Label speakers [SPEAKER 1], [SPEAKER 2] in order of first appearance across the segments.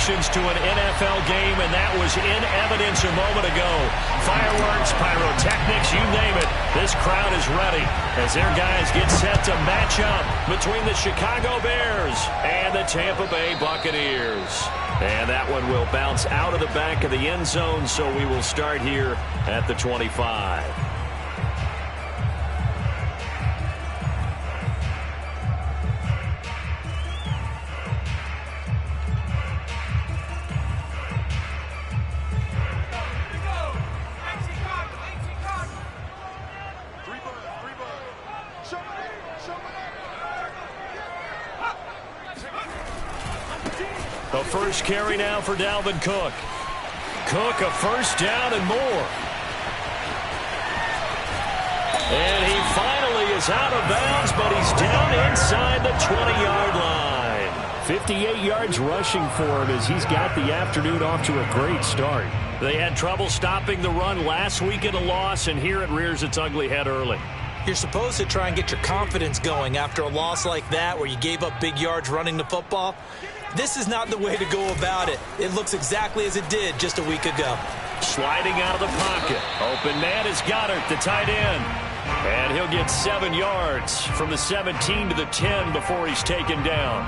[SPEAKER 1] celebrations to an NFL game, and that was in evidence a moment ago. Fireworks, pyrotechnics, you name it. This crowd is ready as their guys get set to match up between the Chicago Bears and the Tampa Bay Buccaneers. And that one will bounce out of the back of the end zone, so we will start here at the 25. The first carry now for Dalvin Cook. Cook, a first down and more. And he finally is out of bounds, but he's down inside the 20-yard line. 58 yards rushing for him as he's got the afternoon off to a great start. They had trouble stopping the run last week in a loss, and here it rears its ugly head early.
[SPEAKER 2] You're supposed to try and get your confidence going after a loss like that where you gave up big yards running the football. This is not the way to go about it. It looks exactly as it did just a week ago.
[SPEAKER 1] Sliding out of the pocket. Open man is Goddard, the tight end. And he'll get 7 yards from the 17 to the 10 before he's taken down.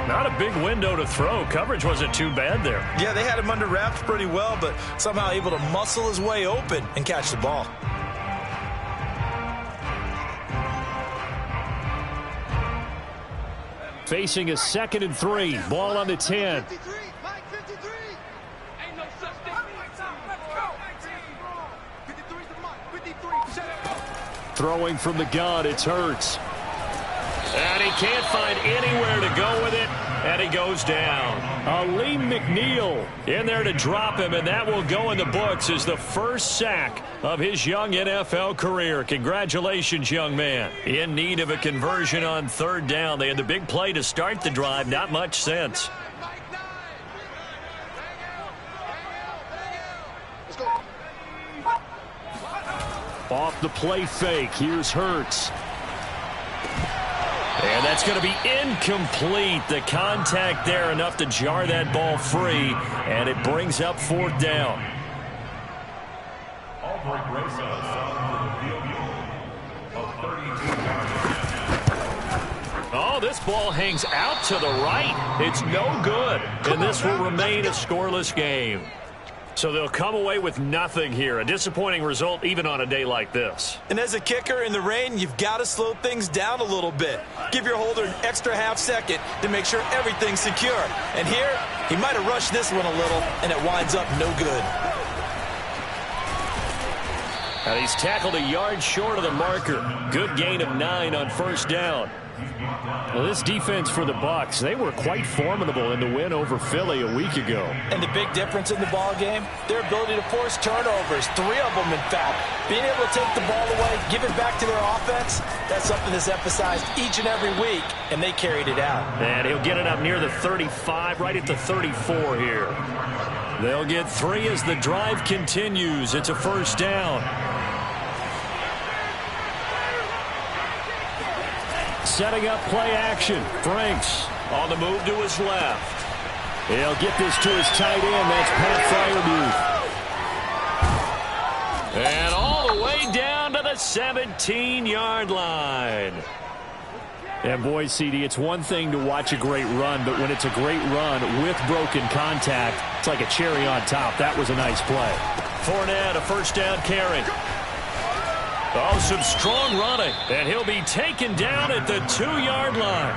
[SPEAKER 1] Not a big window to throw. Coverage wasn't too bad there.
[SPEAKER 2] Yeah, they had him under wraps pretty well, but somehow able to muscle his way open and catch the ball.
[SPEAKER 1] Facing a 2nd and 3. Ball on the 10. Throwing from the gun, it's Hurts. And he can't find anywhere to go with it, and he goes down. Aleem McNeil in there to drop him, and that will go in the books as the first sack of his young NFL career. Congratulations, young man. In need of a conversion on 3rd down. They had the big play to start the drive. Not much sense. Off the play fake. Here's Hurts. And that's going to be incomplete. The contact there enough to jar that ball free, and it brings up 4th down. Oh, this ball hangs out to the right. It's no good, and this will remain a scoreless game. So they'll come away with nothing here. A disappointing result even on a day like this.
[SPEAKER 2] And as a kicker in the rain, you've got to slow things down a little bit. Give your holder an extra half second to make sure everything's secure. And here, he might have rushed this one a little, and it winds up no good.
[SPEAKER 1] And he's tackled a yard short of the marker. Good gain of 9 on 1st down. Well, this defense for the Bucs, they were quite formidable in the win over Philly a week ago.
[SPEAKER 2] And the big difference in the ball game, their ability to force turnovers, 3 of them in fact. Being able to take the ball away, give it back to their offense, that's something that's emphasized each and every week, and they carried it out.
[SPEAKER 1] And he'll get it up near the 35, right at the 34 here. They'll get 3 as the drive continues. It's a 1st down. Setting up play action. Franks on the move to his left. He'll get this to his tight end. That's Pat Freiermuth. And all the way down to the 17-yard line. And boy, CD, it's one thing to watch a great run, but when it's a great run with broken contact, it's like a cherry on top. That was a nice play. Fournette, a 1st down carry. Oh, some strong running, and he'll be taken down at the 2-yard line.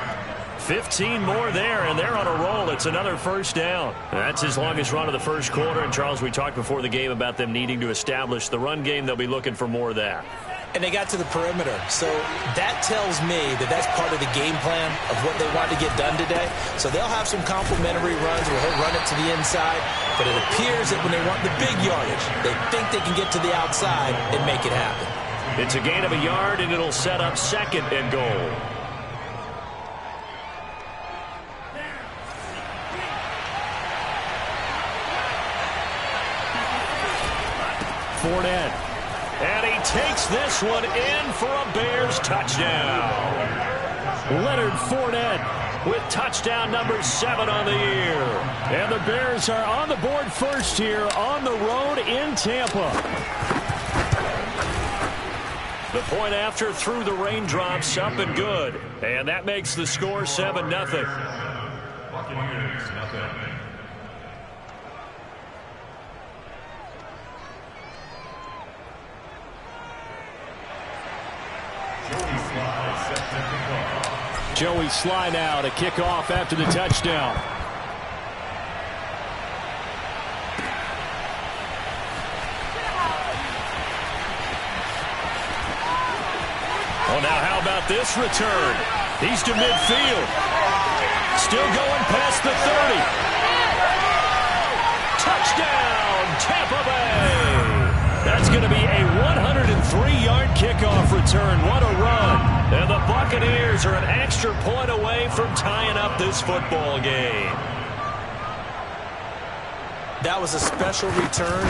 [SPEAKER 1] 15 more there, and they're on a roll. It's another 1st down. That's his longest run of the 1st quarter, and Charles, we talked before the game about them needing to establish the run game. They'll be looking for more of that.
[SPEAKER 2] And they got to the perimeter, so that tells me that that's part of the game plan of what they want to get done today. So they'll have some complementary runs where he'll run it to the inside, but it appears that when they want the big yardage, they think they can get to the outside and make it happen.
[SPEAKER 1] It's a gain of a yard, and it'll set up 2nd and goal. Fournette. And he takes this one in for a Bears touchdown. Leonard Fournette with touchdown number 7 on the year. And the Bears are on the board first here on the road in Tampa. The point after through the raindrops, up and good. And that makes the score 7-0.
[SPEAKER 3] Buccaneers, nothing.
[SPEAKER 1] Joey Sly now to kick off after the touchdown. Oh, now how about this return? He's to midfield. Still going past the 30. Touchdown, Tampa Bay. That's going to be a 103-yard kickoff return. What a run. And the Buccaneers are an extra point away from tying up this football game.
[SPEAKER 2] That was a special return,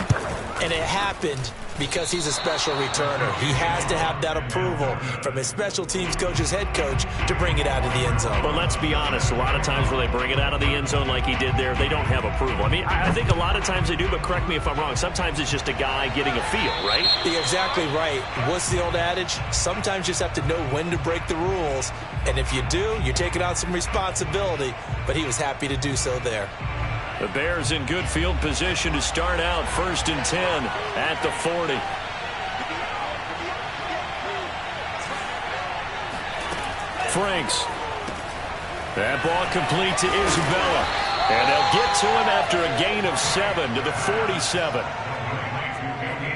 [SPEAKER 2] and it happened because he's a special returner. He has to have that approval from his special teams coach's head coach to bring it out of the end zone.
[SPEAKER 1] But let's be honest, a lot of times when they bring it out of the end zone like he did there, they don't have approval. I mean, I think a lot of times they do, but correct me if I'm wrong. Sometimes it's just a guy getting a feel, right?
[SPEAKER 2] You're exactly right. What's the old adage? Sometimes you just have to know when to break the rules. And if you do, you're taking on some responsibility. But he was happy to do so there.
[SPEAKER 1] The Bears in good field position to start out 1st and 10 at the 40. Franks. That ball complete to Isabella. And they'll get to him after a gain of 7 to the 47.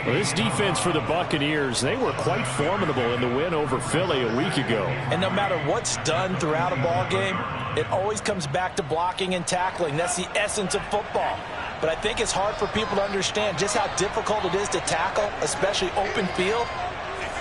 [SPEAKER 1] Well, this defense for the Buccaneers, they were quite formidable in the win over Philly a week ago.
[SPEAKER 2] And no matter what's done throughout a ball game, it always comes back to blocking and tackling. That's the essence of football. But I think it's hard for people to understand just how difficult it is to tackle, especially open field.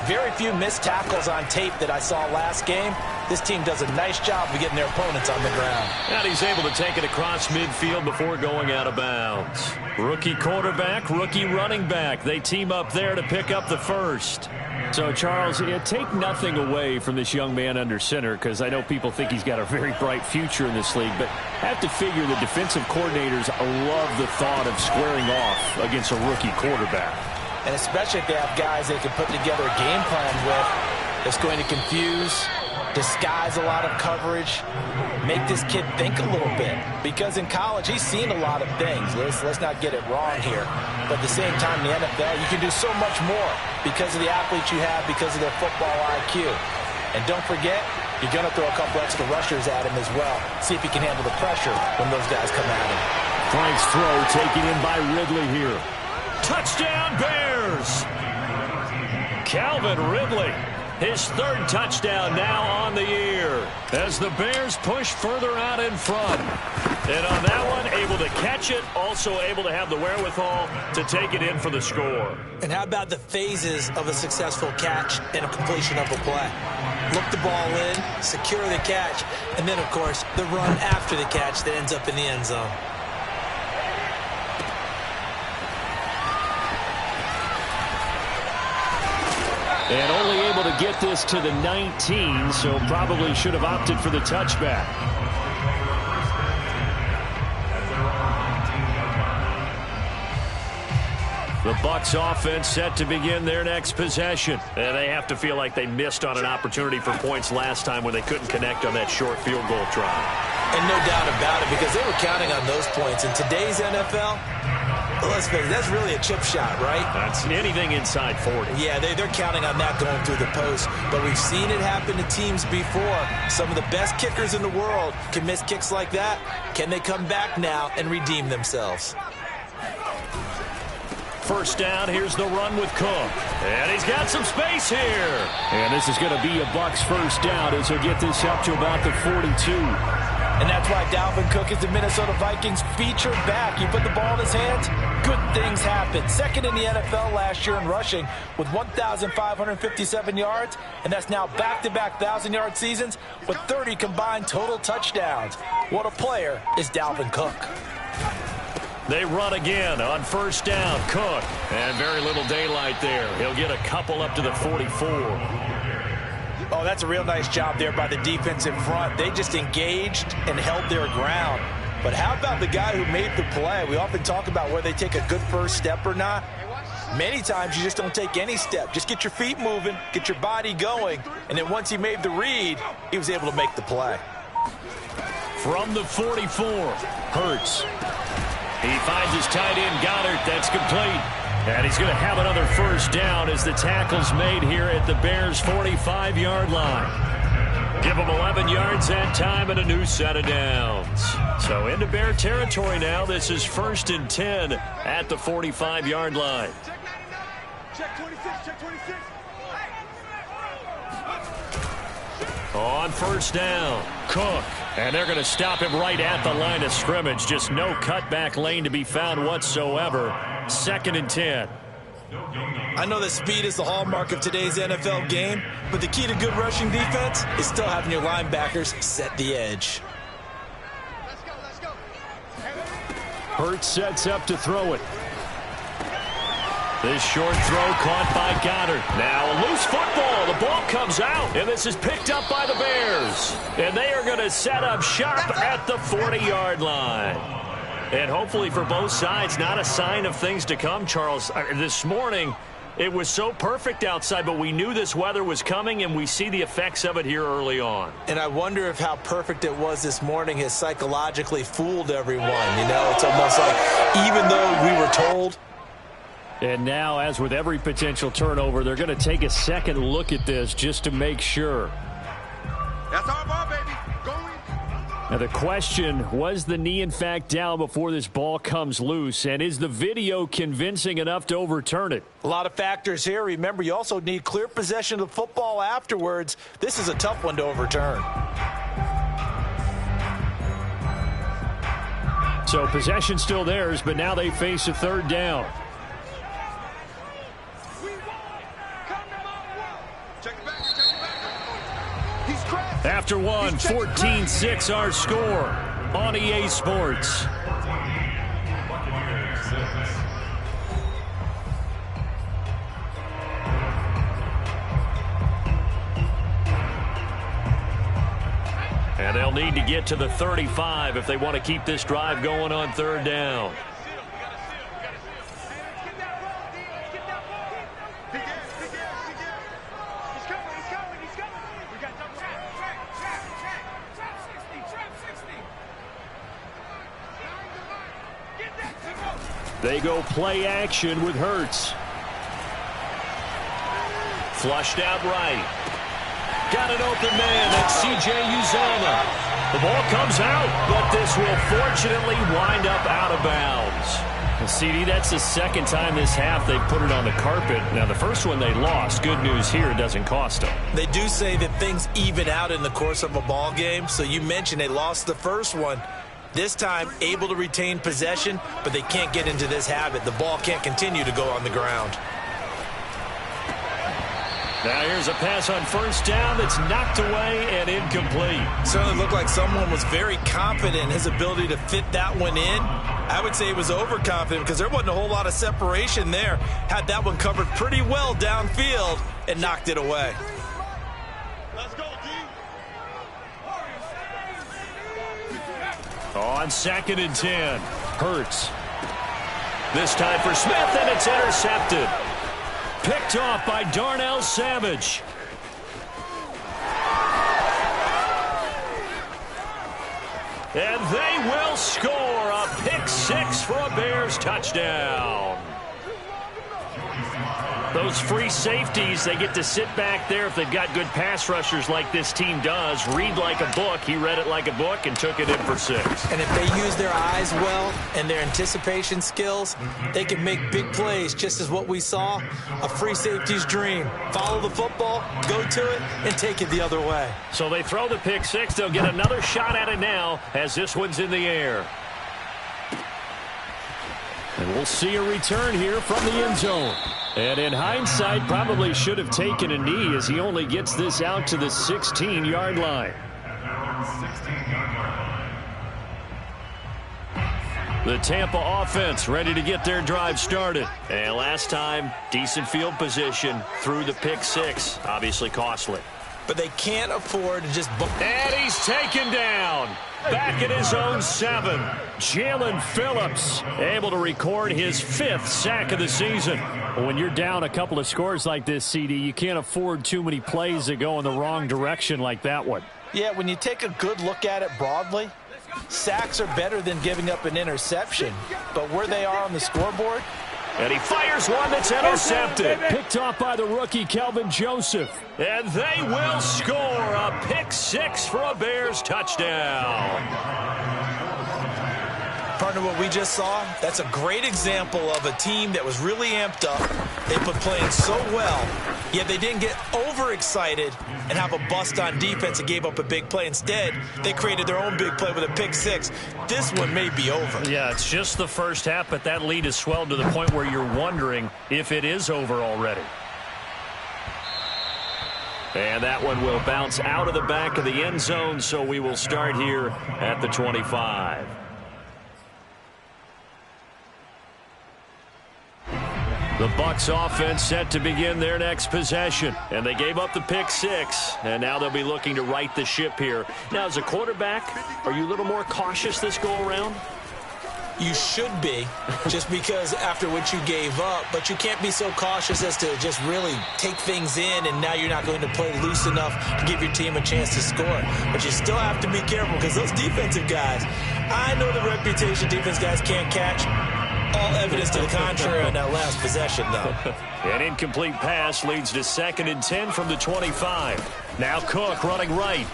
[SPEAKER 2] Very few missed tackles on tape that I saw last game. This team does a nice job of getting their opponents on the ground.
[SPEAKER 1] And he's able to take it across midfield before going out of bounds. Rookie quarterback, rookie running back. They team up there to pick up the first. So, Charles, take nothing away from this young man under center, because I know people think he's got a very bright future in this league, but I have to figure the defensive coordinators love the thought of squaring off against a rookie quarterback.
[SPEAKER 2] And especially if they have guys they can put together a game plan with that's going to confuse, disguise a lot of coverage, make this kid think a little bit. Because in college, he's seen a lot of things. Let's not get it wrong here. But at the same time, in the NFL, you can do so much more because of the athletes you have, because of their football IQ. And don't forget, you're going to throw a couple extra rushers at him as well. See if he can handle the pressure when those guys come at him.
[SPEAKER 1] Frank's throw taken in by Ridley here. Touchdown, Bears! Calvin Ridley, his 3rd touchdown now on the year as the Bears push further out in front. And on that one, able to catch it, also able to have the wherewithal to take it in for the score.
[SPEAKER 2] And how about the phases of a successful catch and a completion of a play? Look the ball in, secure the catch, and then, of course, the run after the catch that ends up in the end zone.
[SPEAKER 1] And only able to get this to the 19, so probably should have opted for the touchback. The Bucs offense set to begin their next possession. And they have to feel like they missed on an opportunity for points last time when they couldn't connect on that short field goal try.
[SPEAKER 2] And no doubt about it, because they were counting on those points. In today's NFL, let's face it, that's really a chip shot, right?
[SPEAKER 1] That's anything inside 40.
[SPEAKER 2] Yeah, they're counting on that going through the post. But we've seen it happen to teams before. Some of the best kickers in the world can miss kicks like that. Can they come back now and redeem themselves?
[SPEAKER 1] First down, here's the run with Cook. And he's got some space here. And this is going to be a Bucs first down as he'll get this up to about the 42.
[SPEAKER 2] And that's why Dalvin Cook is the Minnesota Vikings featured back. You put the ball in his hands, good things happen. 2nd in the NFL last year in rushing with 1,557 yards. And that's now back-to-back 1,000-yard seasons with 30 combined total touchdowns. What a player is Dalvin Cook.
[SPEAKER 1] They run again on first down. Cook. And very little daylight there. He'll get a couple up to the 44.
[SPEAKER 2] Oh, that's a real nice job there by the defensive front. They just engaged and held their ground. But how about the guy who made the play? We often talk about whether they take a good first step or not. Many times you just don't take any step. Just get your feet moving, get your body going, and then once he made the read, he was able to make the play.
[SPEAKER 1] From the 44, Hurts. He finds his tight end, Goddard. That's complete. And he's going to have another first down as the tackle's made here at the Bears' 45-yard line. Give them 11 yards that time and a new set of downs. So into Bear territory now. This is 1st and 10 at the 45-yard line.
[SPEAKER 3] Check 26, check 26.
[SPEAKER 1] On first down, Cook. And they're going to stop him right at the line of scrimmage. Just no cutback lane to be found whatsoever. 2nd and 10.
[SPEAKER 2] I know that speed is the hallmark of today's NFL game, but the key to good rushing defense is still having your linebackers set the edge.
[SPEAKER 3] Let's go.
[SPEAKER 1] Hurts sets up to throw it. This short throw caught by Goddard. Now a loose football. The ball comes out, and this is picked up by the Bears. And they are going to set up shop at the 40-yard line. And hopefully for both sides, not a sign of things to come, Charles. This morning, it was so perfect outside, but we knew this weather was coming, and we see the effects of it here early on.
[SPEAKER 2] And I wonder if how perfect it was this morning has psychologically fooled everyone. You know, it's almost like even though we were told.
[SPEAKER 1] And now, as with every potential turnover, they're going to take a second look at this just to make sure.
[SPEAKER 3] That's our ball, baby. Going.
[SPEAKER 1] Now the question, was the knee in fact down before this ball comes loose? And is the video convincing enough to overturn it?
[SPEAKER 2] A lot of factors here. Remember, you also need clear possession of the football afterwards. This is a tough one to overturn.
[SPEAKER 1] So possession still theirs, but now they face a 3rd down. After one, 14-6 our score on EA Sports. And they'll need to get to the 35 if they want to keep this drive going on 3rd down. They go play action with Hurts. Flushed out right. Got an open man. That's C.J. Uzomah. The ball comes out, but this will fortunately wind up out of bounds. Well, CD, that's the 2nd time this half they put it on the carpet. Now, the first one they lost. Good news here, it doesn't cost them.
[SPEAKER 2] They do say that things even out in the course of a ball game. So you mentioned they lost the first one. This time, able to retain possession, but they can't get into this habit. The ball can't continue to go on the ground.
[SPEAKER 1] Now here's a pass on first down that's knocked away and incomplete.
[SPEAKER 2] Certainly looked like someone was very confident in his ability to fit that one in. I would say he was overconfident because there wasn't a whole lot of separation there. Had that one covered pretty well downfield and knocked it away.
[SPEAKER 3] Let's go, D.
[SPEAKER 1] On 2nd and 10, Hurts. This time for Smith, and it's intercepted. Picked off by Darnell Savage. And they will score a pick 6 for a Bears touchdown. Those free safeties, they get to sit back there if they've got good pass rushers like this team does. Read like a book. He read it like a book and took it in for 6.
[SPEAKER 2] And if they use their eyes well and their anticipation skills, they can make big plays, just as what we saw, a free safety's dream. Follow the football, go to it, and take it the other way.
[SPEAKER 1] So they throw the pick 6. They'll get another shot at it now as this one's in the air. And we'll see a return here from the end zone. And in hindsight, probably should have taken a knee as he only gets this out to the 16-yard line. The Tampa offense ready to get their drive started. And last time, decent field position through the pick 6. Obviously costly.
[SPEAKER 2] but they can't afford to just...
[SPEAKER 1] And he's taken down. Back at his own 7. Jalen Phillips able to record his 5th sack of the season. When you're down a couple of scores like this, CD, you can't afford too many plays that go in the wrong direction like that one.
[SPEAKER 2] Yeah, when you take a good look at it broadly, sacks are better than giving up an interception. But where they are on the scoreboard...
[SPEAKER 1] And he fires one that's intercepted. Picked off by the rookie, Kelvin Joseph. And they will score a pick 6 for a Bears touchdown.
[SPEAKER 2] Partner, what we just saw, that's a great example of a team that was really amped up. They've been playing so well, yet they didn't get overexcited and have a bust on defense and gave up a big play. Instead, they created their own big play with a pick 6. This one may be over.
[SPEAKER 1] Yeah, it's just the first half, but that lead has swelled to the point where you're wondering if it is over already. And that one will bounce out of the back of the end zone, so we will start here at the 25. The Bucs offense set to begin their next possession. And they gave up the pick 6. And now they'll be looking to right the ship here. Now, as a quarterback, are you a little more cautious this go-around?
[SPEAKER 2] You should be, just because after what you gave up. But you can't be so cautious as to just really take things in, and now you're not going to play loose enough to give your team a chance to score. But you still have to be careful, because those defensive guys, I know the reputation defense guys can't catch. All evidence to the contrary on that last possession, though.
[SPEAKER 1] An incomplete pass leads to 2nd and 10 from the 25. Now Cook running right.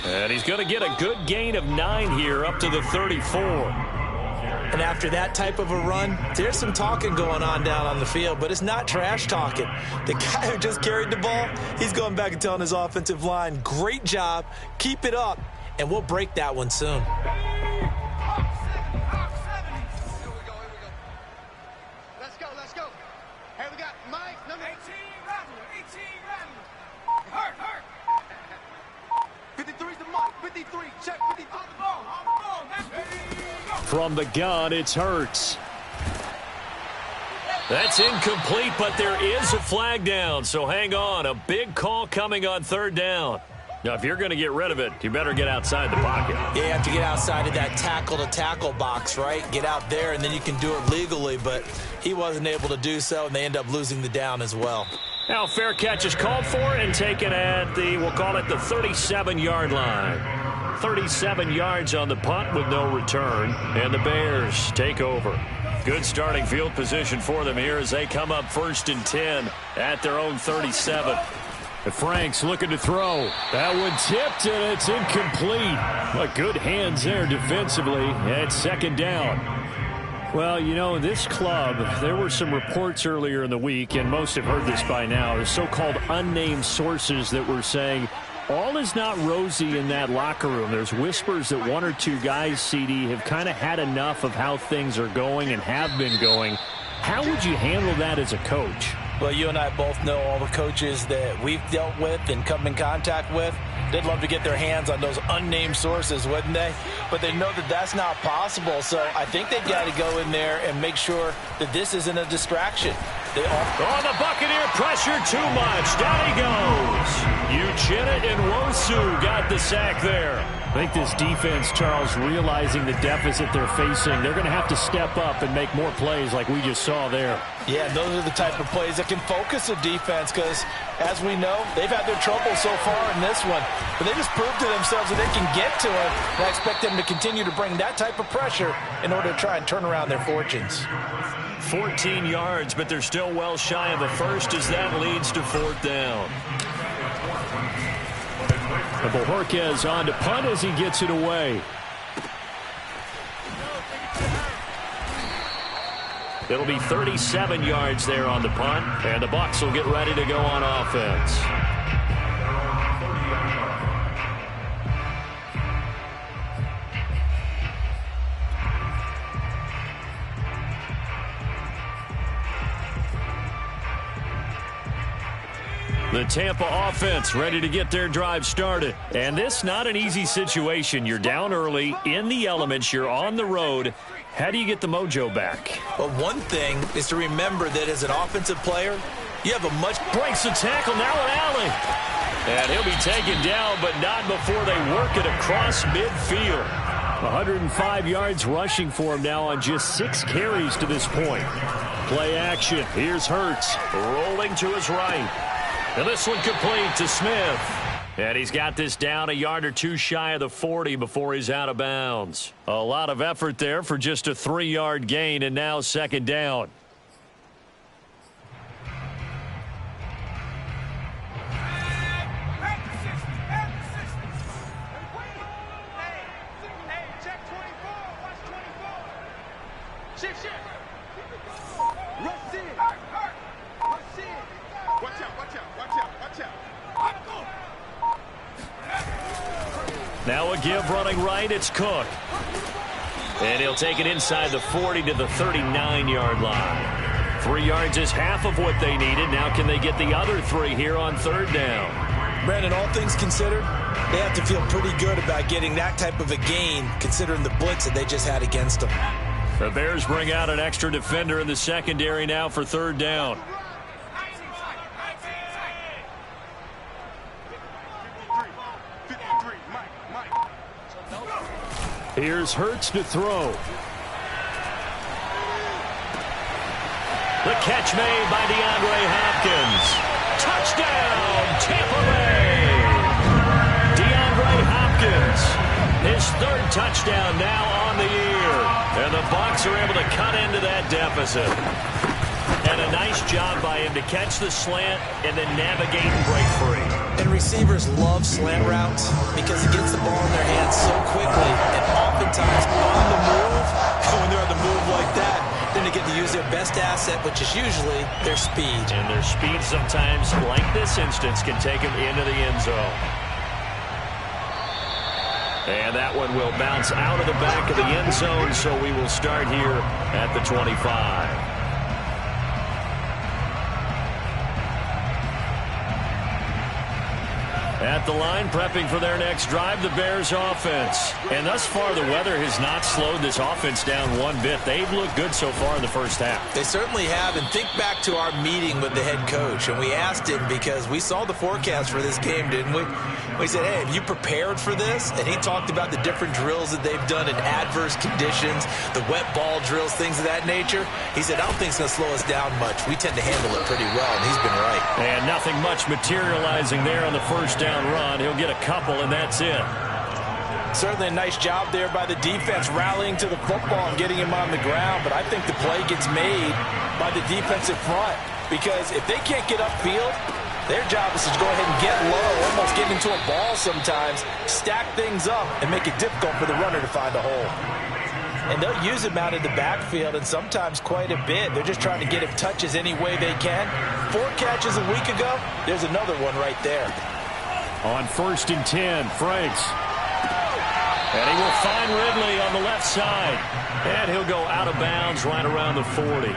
[SPEAKER 1] And he's going to get a good gain of 9 here up to the 34.
[SPEAKER 2] And after that type of a run, there's some talking going on down on the field, but it's not trash talking. The guy who just carried the ball, he's going back and telling his offensive line, great job, keep it up, and we'll break that one soon.
[SPEAKER 3] Let's go. Hey, we got Mike, number 18, Rattler. 53's the mark. 53, check 53. On the ball.
[SPEAKER 1] From the gun, it's Hurts. That's incomplete, but there is a flag down, so hang on. A big call coming on 3rd down. Now, if you're going to get rid of it, you better get outside the pocket.
[SPEAKER 2] Yeah, you have to get outside of that tackle-to-tackle box, right? Get out there, and then you can do it legally, but he wasn't able to do so, and they end up losing the down as well.
[SPEAKER 1] Now, fair catch is called for and taken at the, we'll call it the 37-yard line. 37 yards on the punt with no return, and the Bears take over. Good starting field position for them here as they come up 1st and 10 at their own 37. Frank's looking to throw. That one tipped, and it's incomplete. But good hands there defensively. It's 2nd down. Well, you know, this club, there were some reports earlier in the week, and most have heard this by now, the so-called unnamed sources that were saying all is not rosy in that locker room. There's whispers that 1 or 2 guys, CD, have kind of had enough of how things are going and have been going. How would you handle that as a coach?
[SPEAKER 2] Well, you and I both know all the coaches that we've dealt with and come in contact with. They'd love to get their hands on those unnamed sources, wouldn't they? But they know that that's not possible, so I think they've got to go in there and make sure that this isn't a distraction. They all...
[SPEAKER 1] Oh, the Buccaneer pressure too much. Down he goes. Uchenna and Wosu got the sack there. I think this defense, Charles, realizing the deficit they're facing, they're going to have to step up and make more plays like we just saw there.
[SPEAKER 2] Yeah, those are the type of plays that can focus a defense because, as we know, they've had their trouble so far in this one. But they just proved to themselves that they can get to it. And I expect them to continue to bring that type of pressure in order to try and turn around their fortunes.
[SPEAKER 1] 14 yards, but they're still well shy of the first as that leads to 4th down. Bojorquez on to punt as he gets it away. It'll be 37 yards there on the punt, and the Bucs will get ready to go on offense. The Tampa offense ready to get their drive started. And this not an easy situation. You're down early, in the elements, you're on the road. How do you get the mojo back?
[SPEAKER 2] Well, one thing is to remember that as an offensive player, You have a much...
[SPEAKER 1] Breaks the tackle, now an alley. And he'll be taken down, but not before they work it across midfield. 105 yards rushing for him now on just 6 carries to this point. Play action. Here's Hurts rolling to his right. And this one complete to Smith. And he's got this down a yard or two shy of the 40 before he's out of bounds. A lot of effort there for just a 3-yard gain, and now second down. Now a give running right, it's Cook. And he'll take it inside the 40 to the 39-yard line. 3 yards is half of what they needed. Now can they get the other 3 here on third down?
[SPEAKER 2] Brandon, all things considered, they have to feel pretty good about getting that type of a gain considering the blitz that they just had against them.
[SPEAKER 1] The Bears bring out an extra defender in the secondary now for third down. Here's Hurts to throw. The catch made by DeAndre Hopkins. Touchdown, Tampa Bay. DeAndre Hopkins, his 3rd touchdown now on the year. And the Bucs are able to cut into that deficit. And a nice job by him to catch the slant and then navigate and break free.
[SPEAKER 2] And receivers love slant routes because it gets the ball in their hands so quickly and oftentimes on the move. When they're on the move like that, then they get to use their best asset, which is usually their speed.
[SPEAKER 1] And their speed sometimes, like this instance, can take them into the end zone. And that one will bounce out of the back of the end zone, so we will start here at the 25. At the line, prepping for their next drive, the Bears offense. And thus far, the weather has not slowed this offense down one bit. They've looked good so far in the first half.
[SPEAKER 2] They certainly have. And think back to our meeting with the head coach. And we asked him because we saw the forecast for this game, didn't we? We said, hey, have you prepared for this? And he talked about the different drills that they've done in adverse conditions, the wet ball drills, things of that nature. He said, I don't think it's going to slow us down much. We tend to handle it pretty well, and he's been right.
[SPEAKER 1] And nothing much materializing there on the first down run. He'll get a couple, and that's it.
[SPEAKER 2] Certainly a nice job there by the defense rallying to the football and getting him on the ground, but I think the play gets made by the defensive front because if they can't get upfield, their job is to go ahead and get low, almost get into a ball sometimes, stack things up, and make it difficult for the runner to find a hole. And they'll use him out in the backfield, and sometimes quite a bit. They're just trying to get him touches any way they can. 4 catches a week ago, there's another one right there.
[SPEAKER 1] On 1st and 10, Franks. And he will find Ridley on the left side. And he'll go out of bounds right around the 40.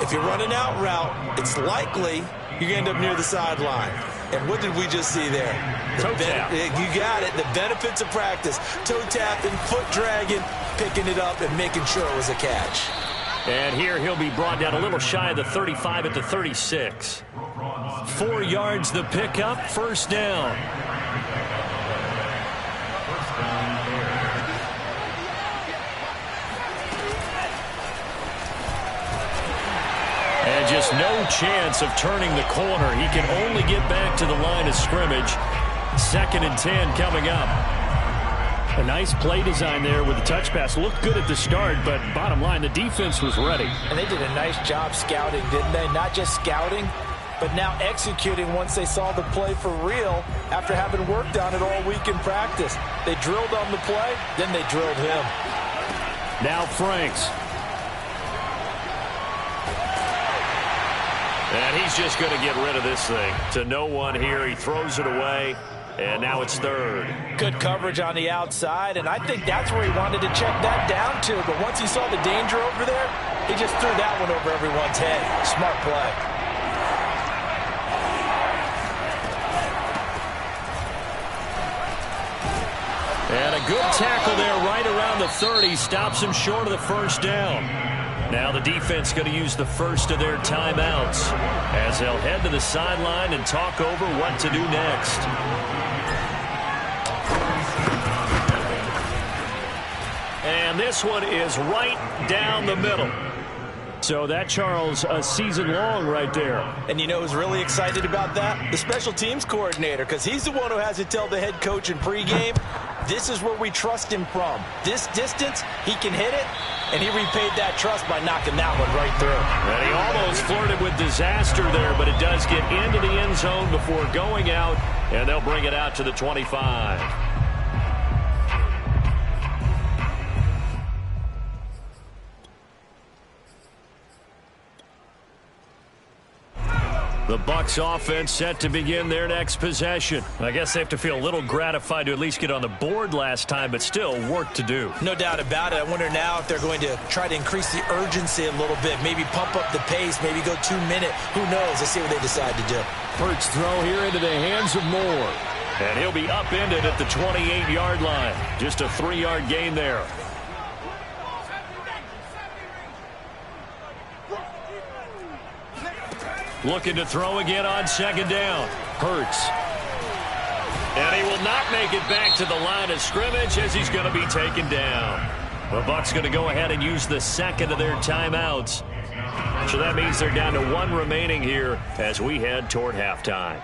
[SPEAKER 2] If you're running out route, it's likely you're going to end up near the sideline. And what did we just see there?
[SPEAKER 1] Toe tap.
[SPEAKER 2] You got it. The benefits of practice. Toe tapping, foot dragging, picking it up, and making sure it was a catch.
[SPEAKER 1] And here he'll be brought down a little shy of the 35 at the 36. 4 yards the pickup, first down. And just no chance of turning the corner. He can only get back to the line of scrimmage. 2nd and 10 coming up. A nice play design there with the touch pass. Looked good at the start, but bottom line, the defense was ready.
[SPEAKER 2] And they did a nice job scouting, didn't they? Not just scouting, but now executing once they saw the play for real after having worked on it all week in practice. They drilled on the play, then they drilled him.
[SPEAKER 1] Now Franks. And he's just going to get rid of this thing. To no one here. He throws it away. And now it's 3rd.
[SPEAKER 2] Good coverage on the outside, and I think that's where he wanted to check that down to. But once he saw the danger over there, he just threw that one over everyone's head. Smart play.
[SPEAKER 1] And a good tackle there right around the 30. Stops him short of the first down. Now the defense going to use the first of their timeouts as they'll head to the sideline and talk over what to do next. And this one is right down the middle. So that, Charles, a season long right there.
[SPEAKER 2] And you know who's really excited about that? The special teams coordinator, because he's the one who has to tell the head coach in pregame, this is where we trust him from. This distance, he can hit it, and he repaid that trust by knocking that one right through.
[SPEAKER 1] And he almost flirted with disaster there, but it does get into the end zone before going out, and they'll bring it out to the 25. The Bucs offense set to begin their next possession. I guess they have to feel a little gratified to at least get on the board last time, but still work to do.
[SPEAKER 2] No doubt about it. I wonder now if they're going to try to increase the urgency a little bit, maybe pump up the pace, maybe go 2 minute. Who knows? Let's see what they decide to do.
[SPEAKER 1] Hurts throw here into the hands of Moore. And he'll be upended at the 28-yard line. Just a 3-yard gain there. Looking to throw again on second down. Hurts. And he will not make it back to the line of scrimmage as he's going to be taken down. The Bucs going to go ahead and use the second of their timeouts. So that means they're down to 1 remaining here as we head toward halftime.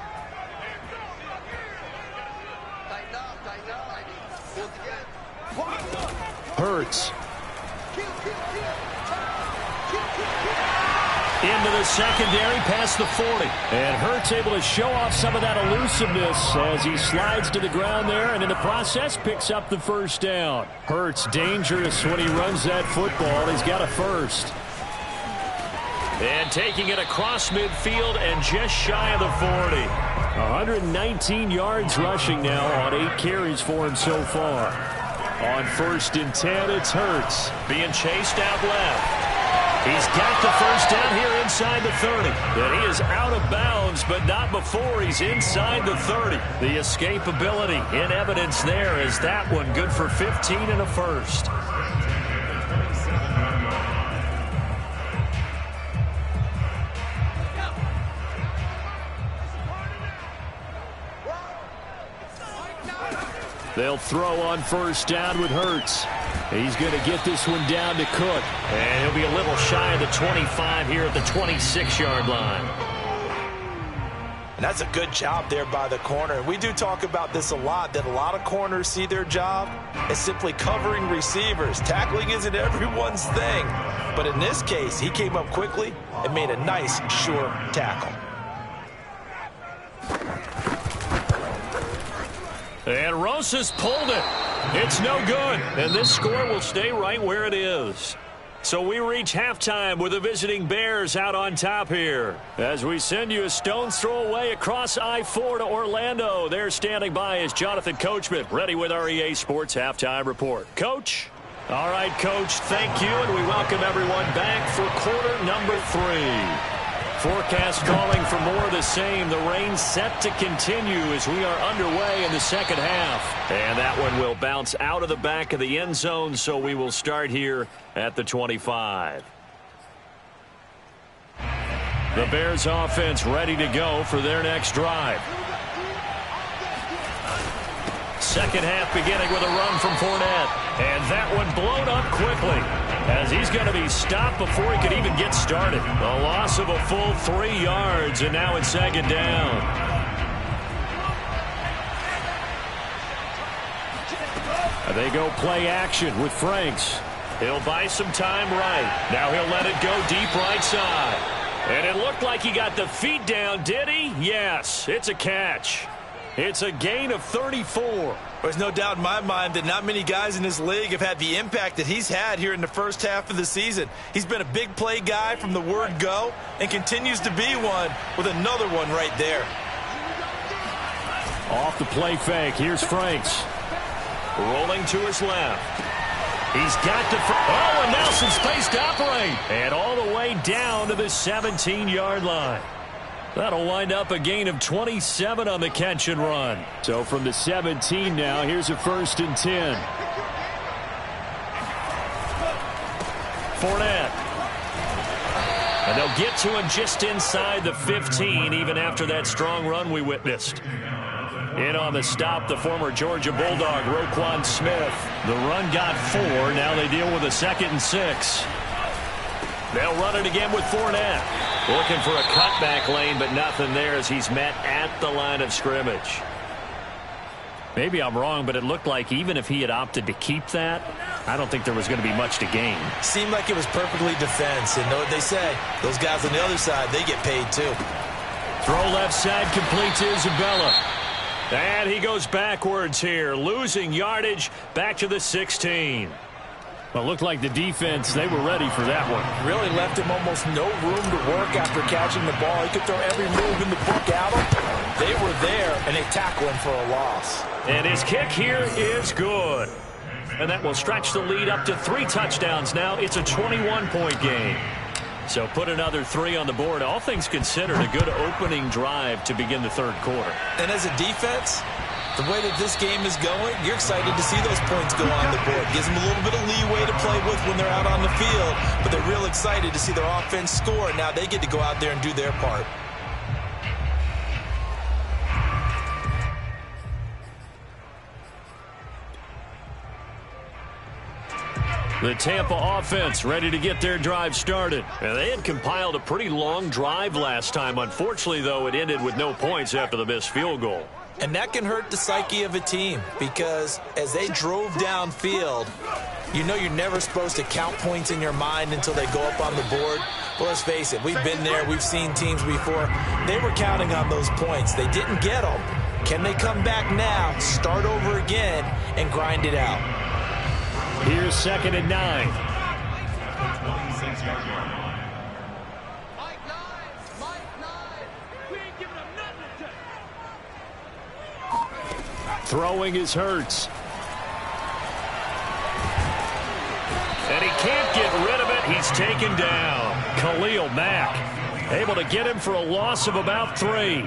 [SPEAKER 1] Hurts. Into the secondary past the 40. And Hurts able to show off some of that elusiveness as he slides to the ground there and in the process picks up the first down. Hurts dangerous when he runs that football. He's got a first. And taking it across midfield and just shy of the 40. 119 yards rushing now on 8 carries for him so far. On 1st and 10, it's Hurts being chased out left. He's got the first down here inside the 30. And he is out of bounds, but not before he's inside the 30. The escapability in evidence there is that one good for 15 and a first. They'll throw on first down with Hurts. He's going to get this one down to Cook. And he'll be a little shy of the 25 here at the 26-yard line.
[SPEAKER 2] And that's a good job there by the corner. We do talk about this a lot, that a lot of corners see their job as simply covering receivers. Tackling isn't everyone's thing. But in this case, he came up quickly and made a nice, sure tackle.
[SPEAKER 1] And Rosas pulled it. It's no good. And this score will stay right where it is. So we reach halftime with the visiting Bears out on top here. As we send you a stone's throw away across I-4 to Orlando. There standing by is Jonathan Coachman, ready with our EA Sports Halftime Report. Coach? All right, Coach, thank you. And we welcome everyone back for quarter number 3. Forecast calling for more of the same. The rain set to continue as we are underway in the second half. And that one will bounce out of the back of the end zone, so we will start here at the 25. The Bears offense ready to go for their next drive. Second half beginning with a run from Fournette. And that one blown up quickly as he's going to be stopped before he could even get started. A loss of a full 3 yards, and now it's second down. They go play action with Franks. He'll buy some time right. Now he'll let it go deep right side. And it looked like he got the feet down, did he? Yes, it's a catch. It's a gain of 34.
[SPEAKER 2] There's no doubt in my mind that not many guys in this league have had the impact that he's had here in the first half of the season. He's been a big play guy from the word go and continues to be one with another one right there.
[SPEAKER 1] Off the play fake. Here's Franks. Rolling to his left. He's got to... Oh, and now some space to operate. And all the way down to the 17-yard line. That'll wind up a gain of 27 on the catch and run. So from the 17 now, here's a 1st and 10. Fournette And they'll get to him just inside the 15, even after that strong run we witnessed. In on the stop, the former Georgia Bulldog, Roquan Smith. The run got 4. Now they deal with a 2nd and 6. They'll run it again with Fournette. Looking for a cutback lane, but nothing there as he's met at the line of scrimmage. Maybe I'm wrong, but it looked like even if he had opted to keep that, I don't think there was going to be much to gain.
[SPEAKER 2] Seemed like it was perfectly defense. And know what they say? Those guys on the other side, they get paid too.
[SPEAKER 1] Throw left side, complete to Isabella. And he goes backwards here, losing yardage back to the 16. Well, it looked like the defense, they were ready for that one.
[SPEAKER 2] Really left him almost no room to work after catching the ball. He could throw every move in the book at him. They were there, and they tackle him for a loss.
[SPEAKER 1] And his kick here is good. And that will stretch the lead up to 3 touchdowns now. It's a 21-point game. So put another 3 on the board. All things considered, a good opening drive to begin the 3rd quarter.
[SPEAKER 2] And as a defense, the way that this game is going, you're excited to see those points go on the board. Gives them a little bit of leeway to play with when they're out on the field, but they're real excited to see their offense score. Now they get to go out there and do their part.
[SPEAKER 1] The Tampa offense ready to get their drive started. And they had compiled a pretty long drive last time. Unfortunately, though, it ended with no points after the missed field goal.
[SPEAKER 2] And that can hurt the psyche of a team because as they drove downfield, you know you're never supposed to count points in your mind until they go up on the board. Well, let's face it, we've been there. We've seen teams before. They were counting on those points. They didn't get them. Can they come back now, start over again, and grind it out?
[SPEAKER 1] Here's 2nd and 9. Throwing is Hurts. And he can't get rid of it. He's taken down. Khalil Mack able to get him for a loss of about 3.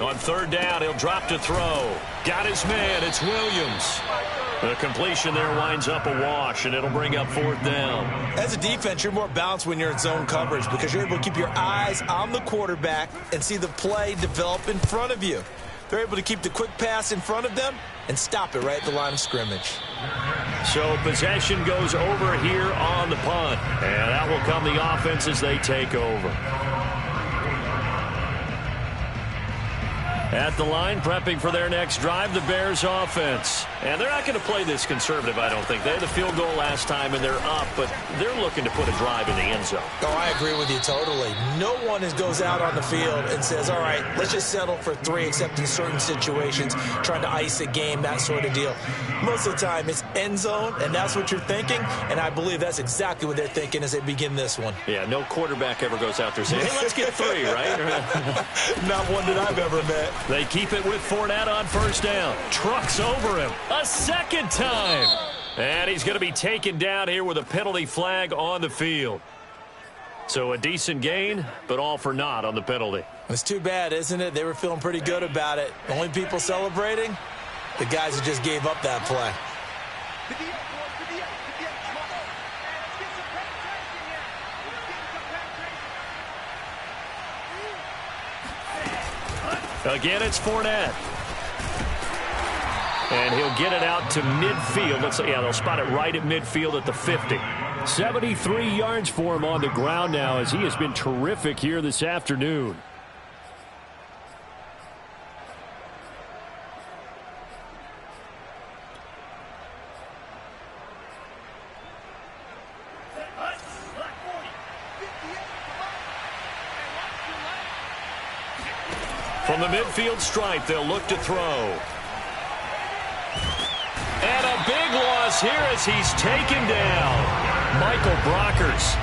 [SPEAKER 1] On 3rd down, he'll drop to throw. Got his man. It's Williams. The completion there winds up a wash, and it'll bring up 4th down.
[SPEAKER 2] As a defense, you're more balanced when you're in zone coverage because you're able to keep your eyes on the quarterback and see the play develop in front of you. They're able to keep the quick pass in front of them and stop it right at the line of scrimmage.
[SPEAKER 1] So possession goes over here on the punt, and that will come the offense as they take over. At the line, prepping for their next drive, the Bears offense. And they're not going to play this conservative, I don't think. They had the field goal last time, and they're up, but they're looking to put a drive in the end zone.
[SPEAKER 2] Oh, I agree with you totally. No one goes out on the field and says, all right, let's just settle for 3, except in certain situations, trying to ice a game, that sort of deal. Most of the time, it's end zone, and that's what you're thinking, and I believe that's exactly what they're thinking as they begin this one.
[SPEAKER 1] Yeah, no quarterback ever goes out there saying, hey, let's get 3, right?
[SPEAKER 2] Not one that I've ever met.
[SPEAKER 1] They keep it with Fournette on 1st down. Trucks over him a 2nd time. And he's going to be taken down here with a penalty flag on the field. So a decent gain, but all for naught on the penalty.
[SPEAKER 2] It's too bad, isn't it? They were feeling pretty good about it. The only people celebrating, the guys who just gave up that play.
[SPEAKER 1] Again, it's Fournette. And he'll get it out to midfield. Let's say, yeah, they'll spot it right at midfield at the 50. 73 yards for him on the ground now as he has been terrific here this afternoon. From the midfield stripe, they'll look to throw. And a big loss here as he's taken down. Michael Brockers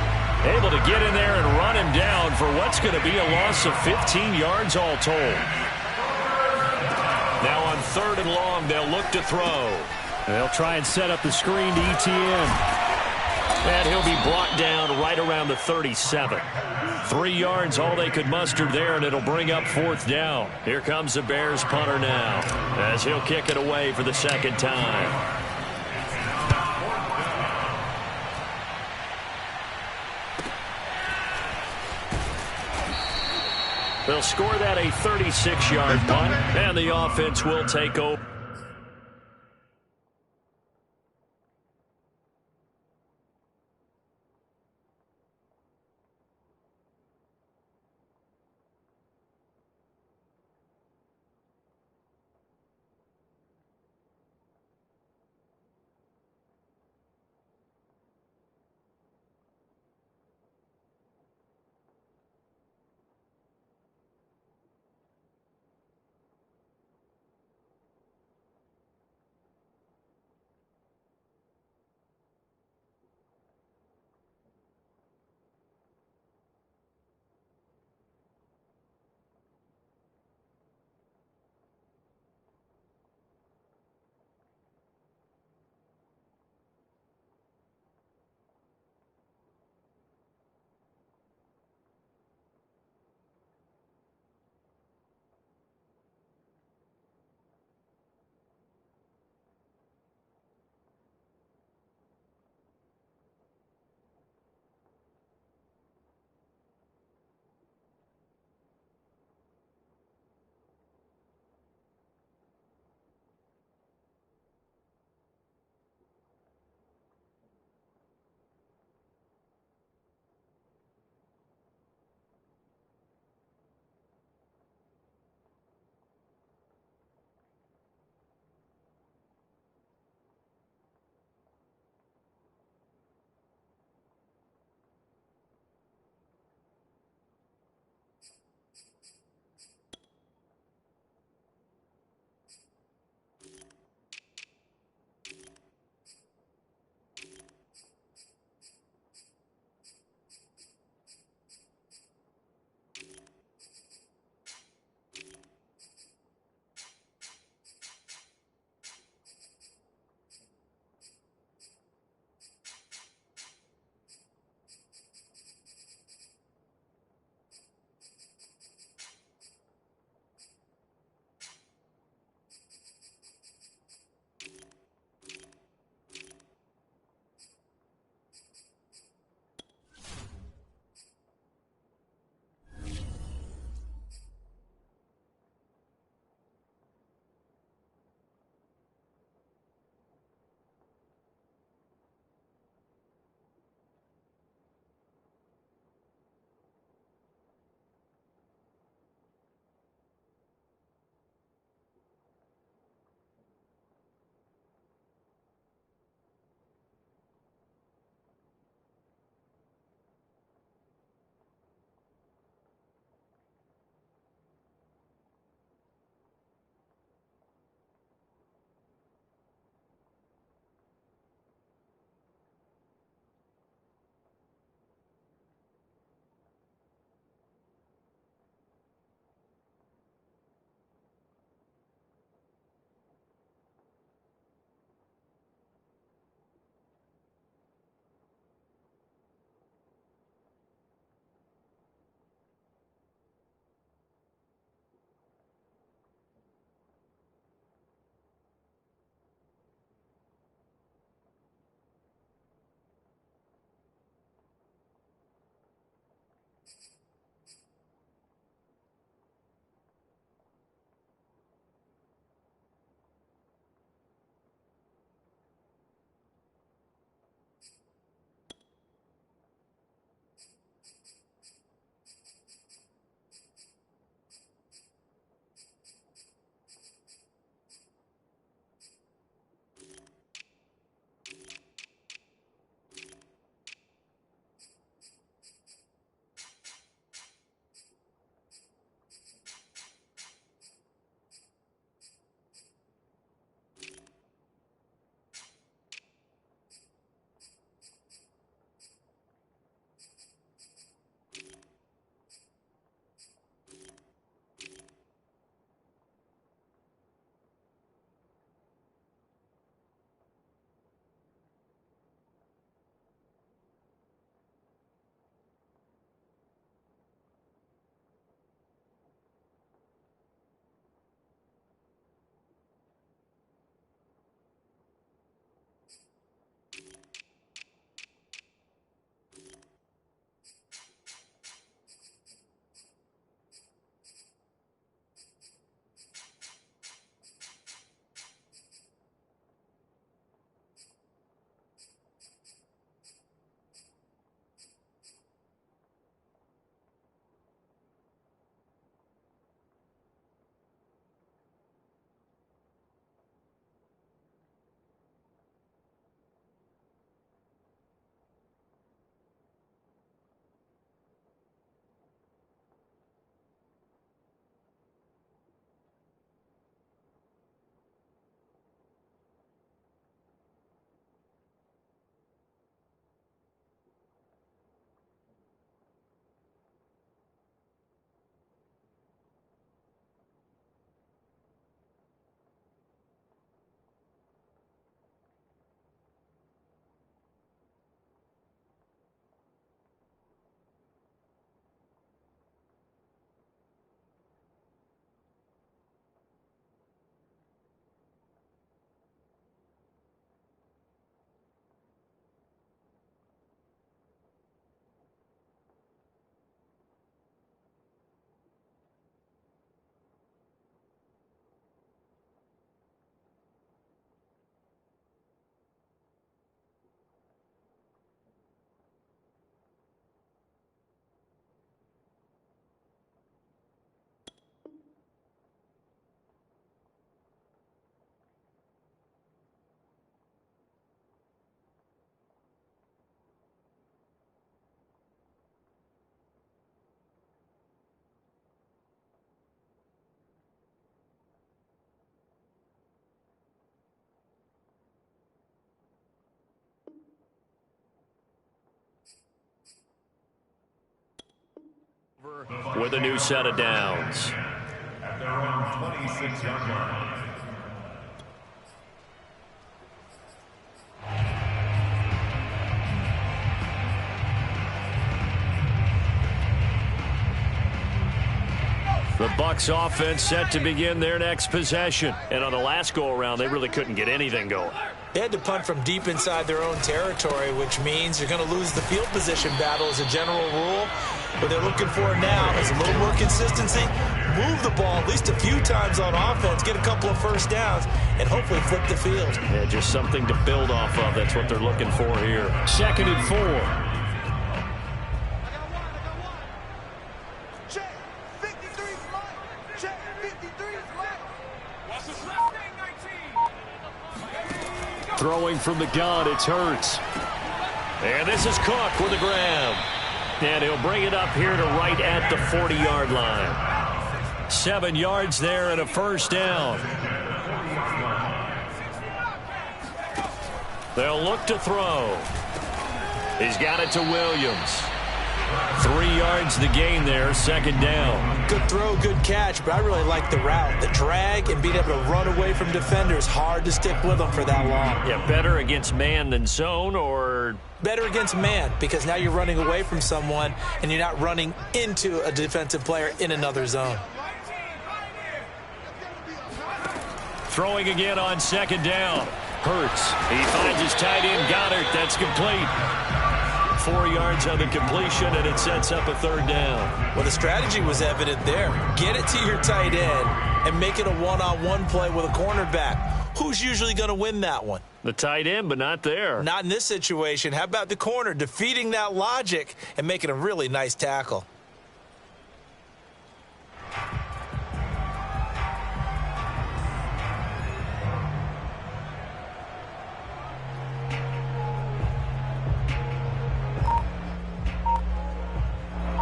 [SPEAKER 1] able to get in there and run him down for what's going to be a loss of 15 yards all told. Now on 3rd and long, they'll look to throw. They'll try and set up the screen to ETN. And he'll be brought down right around the 37. 3 yards, all they could muster there, and it'll bring up 4th down. Here comes the Bears punter now as he'll kick it away for the 2nd time. They'll score that a 36-yard punt, and the offense will take over. With a new set of downs.
[SPEAKER 4] At their own 26-yard line.
[SPEAKER 1] The Bucs offense set to begin their next possession. And on the last go-around, they really couldn't get anything going.
[SPEAKER 2] They had to punt from deep inside their own territory, which means you're going to lose the field position battle as a general rule. What they're looking for now is a little more consistency, move the ball at least a few times on offense, get a couple of first downs, and hopefully flip the field.
[SPEAKER 1] Yeah, just something to build off of. That's what they're looking for here. 2nd and 4. Throwing from the gun, it's Hurts. And this is Cook with a grab. And he'll bring it up here to right at the 40-yard line. 7 yards there and a first down. They'll look to throw. He's got it to Williams. 3 yards the gain there, 2nd down.
[SPEAKER 2] Good throw, good catch, but I really like the route. The drag and being able to run away from defenders, hard to stick with them for that long.
[SPEAKER 1] Yeah, better against man than zone, or?
[SPEAKER 2] Better against man, because now you're running away from someone and you're not running into a defensive player in another zone.
[SPEAKER 1] Throwing again on 2nd down. Hurts. He finds his tight end, Goddard. That's complete. 4 yards on the completion, and it sets up a 3rd down.
[SPEAKER 2] Well, the strategy was evident there. Get it to your tight end and make it a one-on-one play with a cornerback. Who's usually going to win that one?
[SPEAKER 1] The tight end, but not there.
[SPEAKER 2] Not in this situation. How about the corner defeating that logic and making a really nice tackle?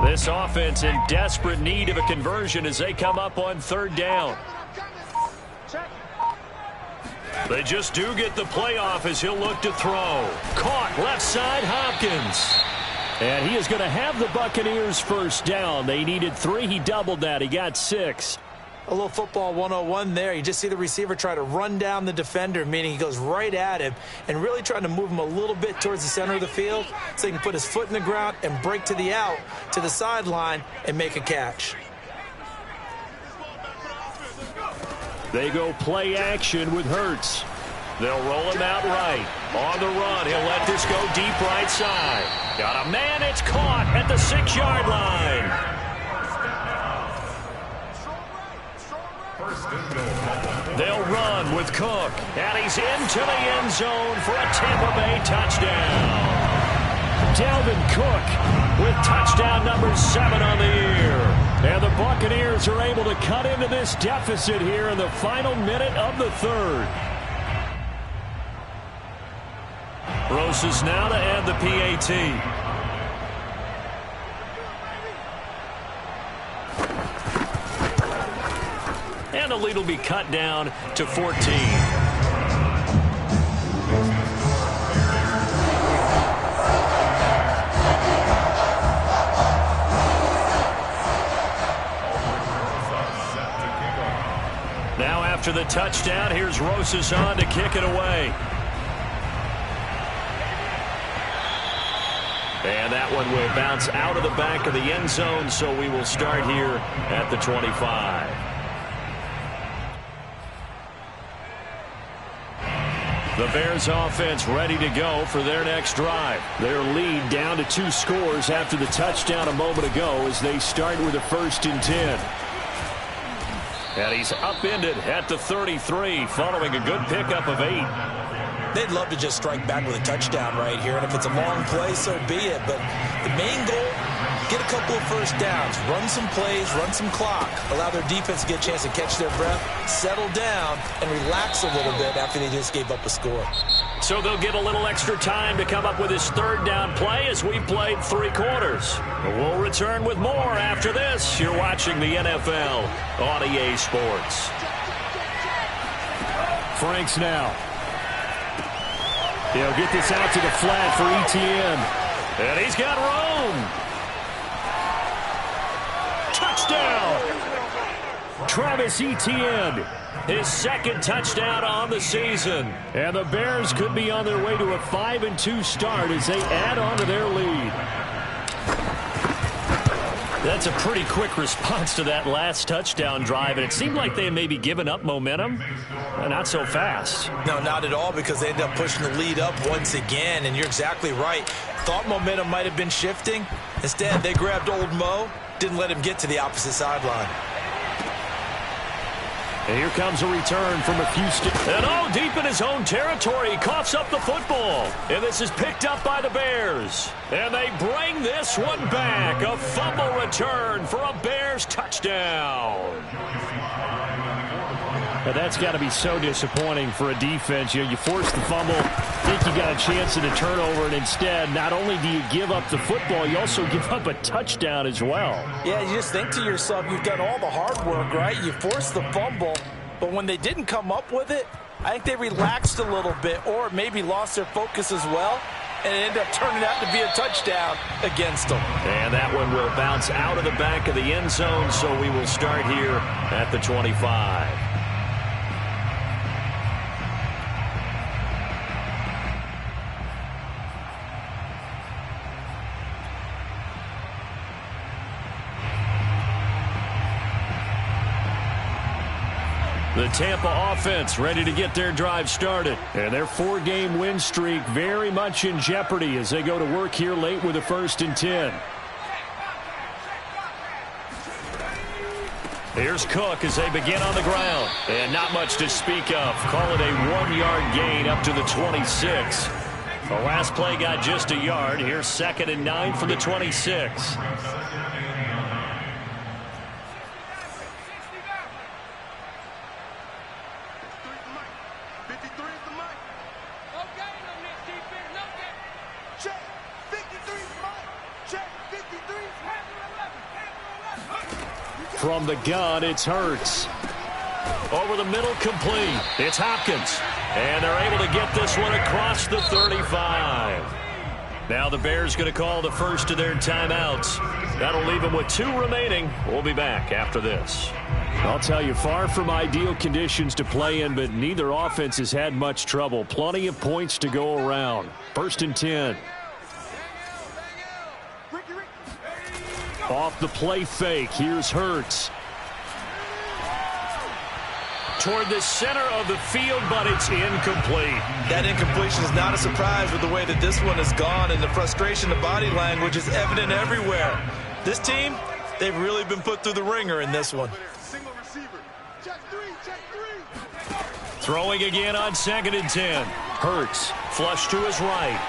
[SPEAKER 1] This offense in desperate need of a conversion as they come up on 3rd down. They just do get the playoff as he'll look to throw. Caught left side, Hopkins. And he is going to have the Buccaneers first down. They needed 3. He doubled that. He got 6.
[SPEAKER 2] A little football 101 there. You just see the receiver try to run down the defender, meaning he goes right at him and really trying to move him a little bit towards the center of the field so he can put his foot in the ground and break to the out, to the sideline, and make a catch.
[SPEAKER 1] They go play action with Hurts. They'll roll him out right. On the run, he'll let this go deep right side. Got a man, it's caught at the 6-yard line. They'll run with Cook, and he's into the end zone for a Tampa Bay touchdown. Dalvin Cook with touchdown number 7 on the year. And the Buccaneers are able to cut into this deficit here in the final minute of the 3rd. Rosas now to add the PAT. And the lead will be cut down to 14. Now after the touchdown, here's Rosas on to kick it away. And that one will bounce out of the back of the end zone, so we will start here at the 25. The Bears offense ready to go for their next drive. Their lead down to 2 scores after the touchdown a moment ago as they start with a 1st and 10. And he's upended at the 33 following a good pickup of 8.
[SPEAKER 2] They'd love to just strike back with a touchdown right here, and if it's a long play, so be it. But the main goal, get a couple of first downs, run some plays, run some clock, allow their defense to get a chance to catch their breath, settle down, and relax a little bit after they just gave up a score.
[SPEAKER 1] So they'll get a little extra time to come up with his 3rd down play as we've played 3 quarters. We'll return with more after this. You're watching the NFL on EA Sports. Franks now. He'll get this out to the flat for ETN. And he's got room. Touchdown! Travis Etienne, his second touchdown on the season. And the Bears could be on their way to a 5-2 start as they add on to their lead. That's a pretty quick response to that last touchdown drive, and it seemed like they had maybe given up momentum. Not so fast.
[SPEAKER 2] No, not at all, because they ended up pushing the lead up once again, and you're exactly right. Thought momentum might have been shifting. Instead, they grabbed old Mo, didn't let him get to the opposite sideline.
[SPEAKER 1] And here comes a return from a few steps. And deep in his own territory, he coughs up the football. And this is picked up by the Bears. And they bring this one back. A fumble return for a Bears touchdown. But that's got to be so disappointing for a defense. You force the fumble, think you got a chance at a turnover, and instead, not only do you give up the football, you also give up a touchdown as well.
[SPEAKER 2] Yeah, you just think to yourself, you've done all the hard work, right? You forced the fumble, but when they didn't come up with it, I think they relaxed a little bit or maybe lost their focus as well, and it ended up turning out to be a touchdown against them.
[SPEAKER 1] And that one will bounce out of the back of the end zone, so we will start here at the 25. The Tampa offense ready to get their drive started. And their 4-game win streak very much in jeopardy as they go to work here late with a 1st and 10. Here's Cook as they begin on the ground. And not much to speak of. Call it a 1-yard gain up to the 26. The last play got just a yard. Here's 2nd and 9 from the 26. From the gun, it's Hurts. Over the middle, complete. It's Hopkins. And they're able to get this one across the 35. Now the Bears going to call the first of their timeouts. That'll leave them with 2 remaining. We'll be back after this. I'll tell you, far from ideal conditions to play in, but neither offense has had much trouble. Plenty of points to go around. 1st and 10. Off the play fake, here's Hurts. Toward the center of the field, but it's incomplete.
[SPEAKER 2] That incompletion is not a surprise with the way that this one has gone, and the frustration, the body language is evident everywhere. This team, they've really been put through the ringer in this one.
[SPEAKER 1] Throwing again on 2nd and 10. Hurts, flush to his right.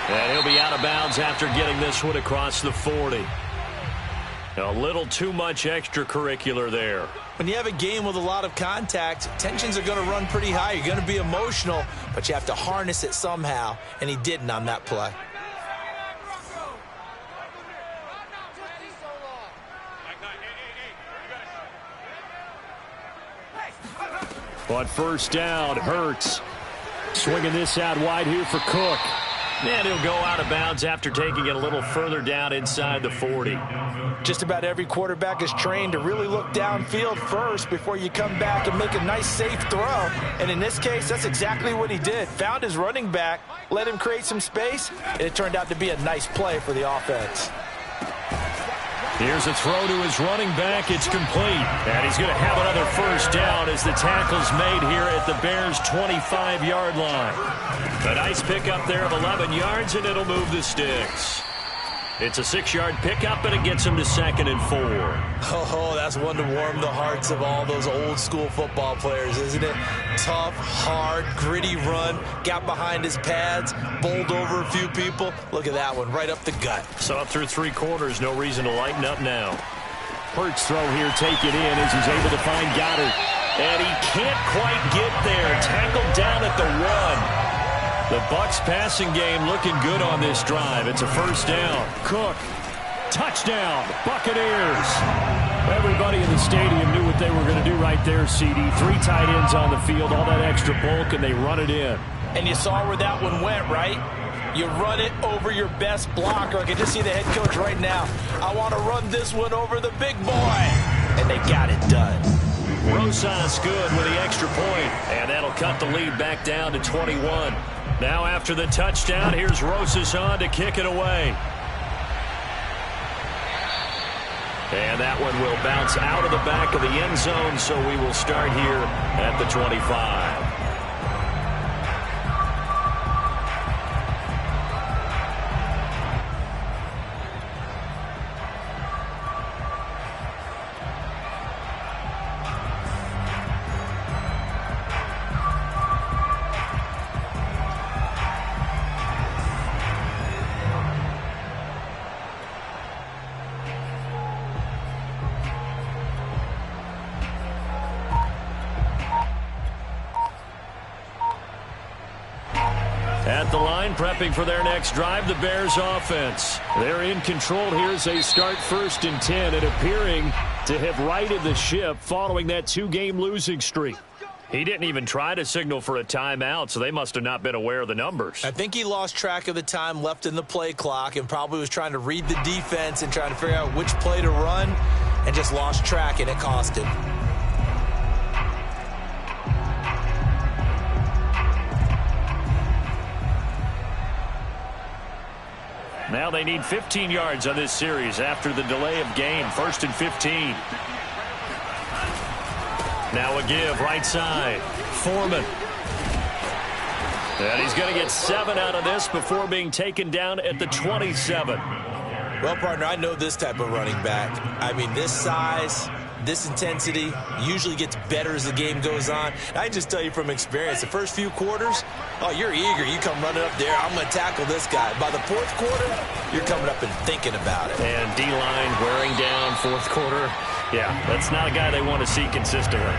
[SPEAKER 1] And he'll be out of bounds after getting this one across the 40. A little too much extracurricular there.
[SPEAKER 2] When you have a game with a lot of contact, tensions are going to run pretty high. You're going to be emotional, but you have to harness it somehow, and he didn't on that play.
[SPEAKER 1] On 1st down, Hurts. Swinging this out wide here for Cook. And he'll go out of bounds after taking it a little further down inside the 40.
[SPEAKER 2] Just about every quarterback is trained to really look downfield first before you come back and make a nice, safe throw. And in this case, that's exactly what he did. Found his running back, let him create some space, and it turned out to be a nice play for the offense.
[SPEAKER 1] Here's a throw to his running back. It's complete. And he's going to have another 1st down as the tackle's made here at the Bears' 25-yard line. A nice pickup there of 11 yards, and it'll move the sticks. It's a 6-yard pickup, and it gets him to 2nd and 4.
[SPEAKER 2] Oh, that's one to warm the hearts of all those old-school football players, isn't it? Tough, hard, gritty run, got behind his pads, bowled over a few people. Look at that one, right up the gut.
[SPEAKER 1] So up through 3 quarters, no reason to lighten up now. Hurts throw here, take it in as he's able to find Goddard. And he can't quite get there. Tackled down at the 1. The Bucs passing game looking good on this drive. It's a 1st down. Cook, touchdown, Buccaneers. Everybody in the stadium knew what they were going to do right there, CD. 3 tight ends on the field, all that extra bulk, and they run it in.
[SPEAKER 2] And you saw where that one went, right? You run it over your best blocker. I can just see the head coach right now. I want to run this one over the big boy. And they got it done.
[SPEAKER 1] Rosas good with the extra point, and that'll cut the lead back down to 21. Now after the touchdown, here's Rosas on to kick it away. And that one will bounce out of the back of the end zone, so we will start here at the 25. At the line, prepping for their next drive, the Bears offense. They're in control here as they start 1st and 10 and appearing to have righted the ship following that 2-game losing streak. He didn't even try to signal for a timeout, so they must have not been aware of the numbers.
[SPEAKER 2] I think he lost track of the time left in the play clock and probably was trying to read the defense and trying to figure out which play to run and just lost track, and it cost him.
[SPEAKER 1] Now they need 15 yards on this series after the delay of game. 1st and 15. Now a give right side. Foreman. And he's going to get 7 out of this before being taken down at the 27.
[SPEAKER 2] Well, partner, I know this type of running back. I mean, this size, this intensity usually gets better as the game goes on. I just tell you from experience, the first few quarters, oh, you're eager. You come running up there, I'm going to tackle this guy. By the 4th quarter, you're coming up and thinking about it.
[SPEAKER 1] And D-line wearing down 4th quarter. Yeah, that's not a guy they want to see consistently.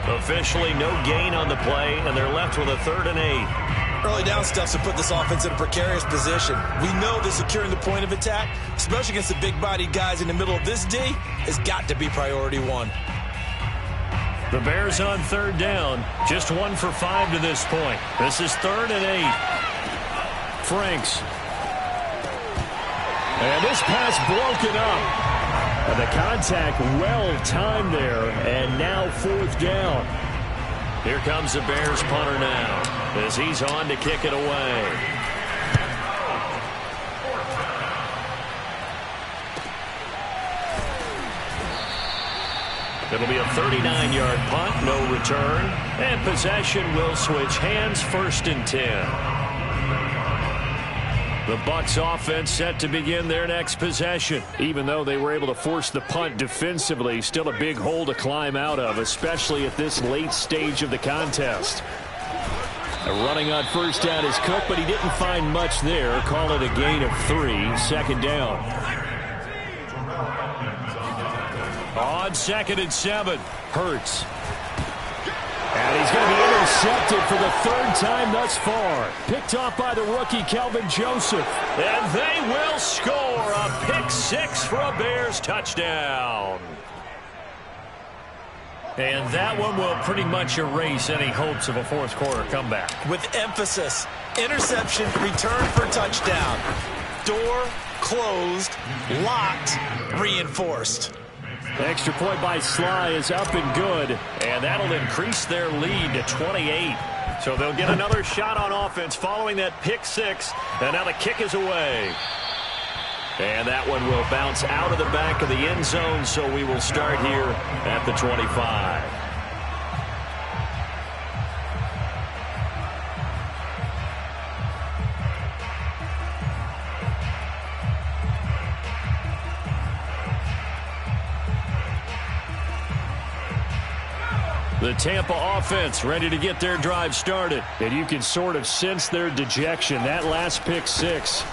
[SPEAKER 1] Officially, no gain on the play, and they're left with a 3rd and 8.
[SPEAKER 2] Early down stuff to put this offense in a precarious position. We know that securing the point of attack, especially against the big-bodied guys in the middle of this D, has got to be priority 1.
[SPEAKER 1] The Bears on 3rd down. Just 1 for 5 to this point. This is 3rd and 8. Franks. And this pass broken up. And the contact well-timed there. And now 4th down. Here comes the Bears punter now as he's on to kick it away. It'll be a 39-yard punt, no return. And possession will switch hands, 1st and 10. The Bucs offense set to begin their next possession. Even though they were able to force the punt defensively, still a big hole to climb out of, especially at this late stage of the contest. Running on 1st down is Cook, but he didn't find much there. Call it a gain of 3, 2nd down. On 2nd and 7, Hurts. And he's going to be intercepted for the 3rd time thus far. Picked off by the rookie, Kelvin Joseph. And they will score a pick-6 for a Bears touchdown. And that one will pretty much erase any hopes of a 4th quarter comeback.
[SPEAKER 2] With emphasis, interception, return for touchdown. Door closed, locked, reinforced.
[SPEAKER 1] The extra point by Sly is up and good, and that'll increase their lead to 28. So they'll get another shot on offense following that pick-6, and now the kick is away. And that one will bounce out of the back of the end zone, so we will start here at the 25. The Tampa offense ready to get their drive started. And you can sort of sense their dejection. That last pick-6